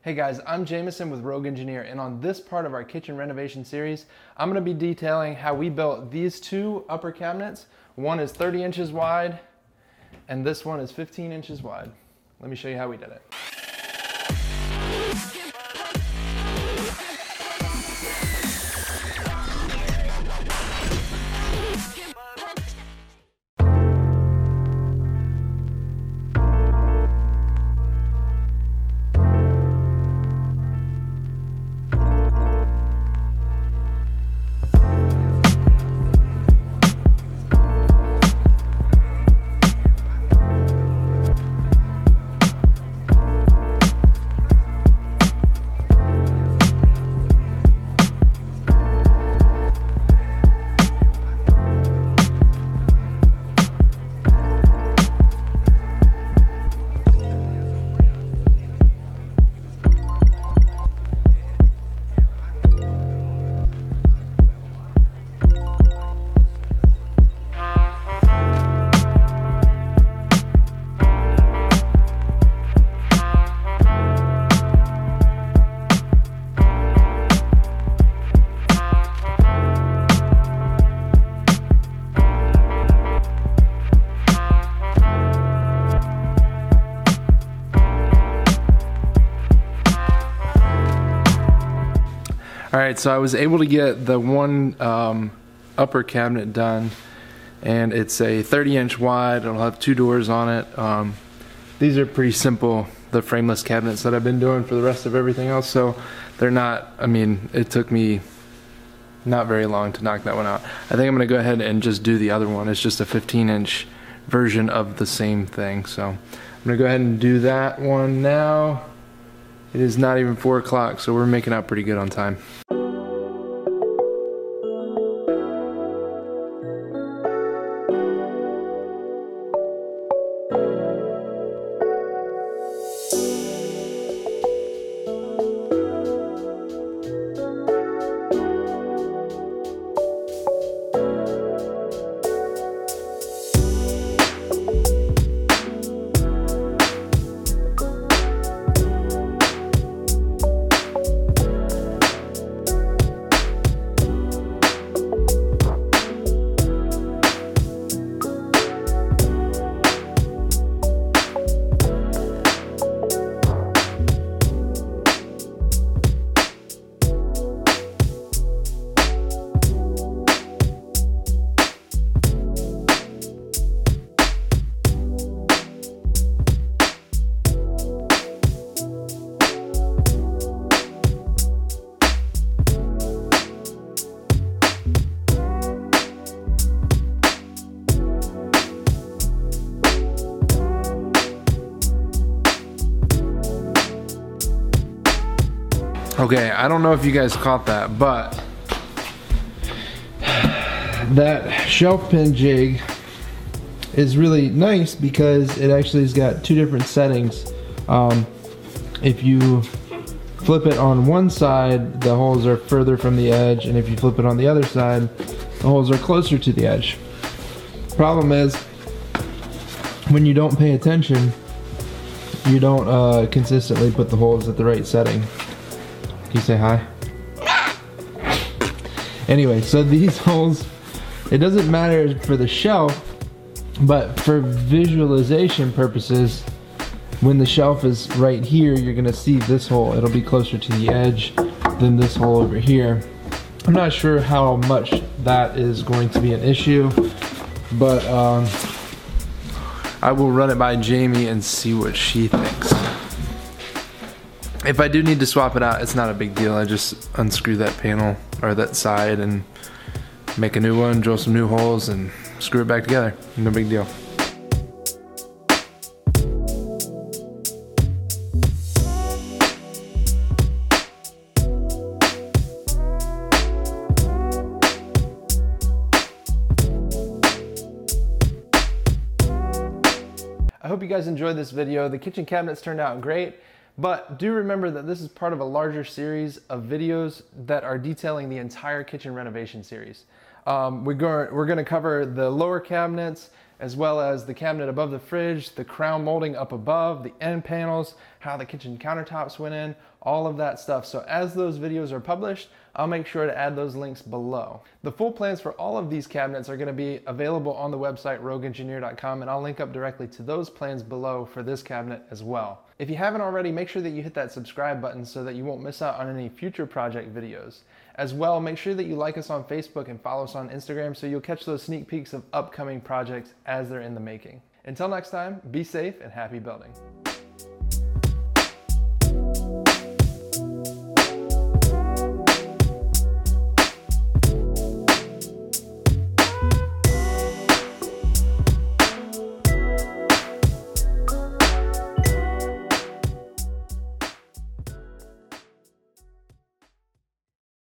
Hey guys, I'm Jameson with Rogue Engineer, and on this part of our kitchen renovation series, I'm going to be detailing how we built these two upper cabinets. One is 30 inches wide, and this one is 15 inches wide. Let me show you how we did it. Alright, so I was able to get the one upper cabinet done, and it's a 30-inch wide. It'll have two doors on it. These are pretty simple, the frameless cabinets that I've been doing for the rest of everything else, so they're not, I mean, it took me not very long to knock that one out. I think I'm going to go ahead and just do the other one. It's just a 15-inch version of the same thing, so I'm going to go ahead and do that one now. It is not even 4 o'clock, so we're making out pretty good on time. Okay, I don't know if you guys caught that, but that shelf pin jig is really nice because it actually has got two different settings. If you flip it on one side, the holes are further from the edge, and if you flip it on the other side, the holes are closer to the edge. Problem is, when you don't pay attention, you don't consistently put the holes at the right setting. Can you say hi? Anyway, so these holes, it doesn't matter for the shelf, but for visualization purposes, when the shelf is right here, you're gonna see this hole. It'll be closer to the edge than this hole over here. I'm not sure how much that is going to be an issue, but I will run it by Jamie and see what she thinks. If I do need to swap it out, it's not a big deal. I just unscrew that panel or that side and make a new one, drill some new holes, and screw it back together. No big deal. I hope you guys enjoyed this video. The kitchen cabinets turned out great. But do remember that this is part of a larger series of videos that are detailing the entire kitchen renovation series. We're going to cover the lower cabinets, as well as the cabinet above the fridge, the crown molding up above, the end panels, how the kitchen countertops went in, all of that stuff. So as those videos are published, I'll make sure to add those links below. The full plans for all of these cabinets are going to be available on the website rogueengineer.com, and I'll link up directly to those plans below for this cabinet as well. If you haven't already, make sure that you hit that subscribe button so that you won't miss out on any future project videos. As well, make sure that you like us on Facebook and follow us on Instagram so you'll catch those sneak peeks of upcoming projects as they're in the making. Until next time, be safe and happy building.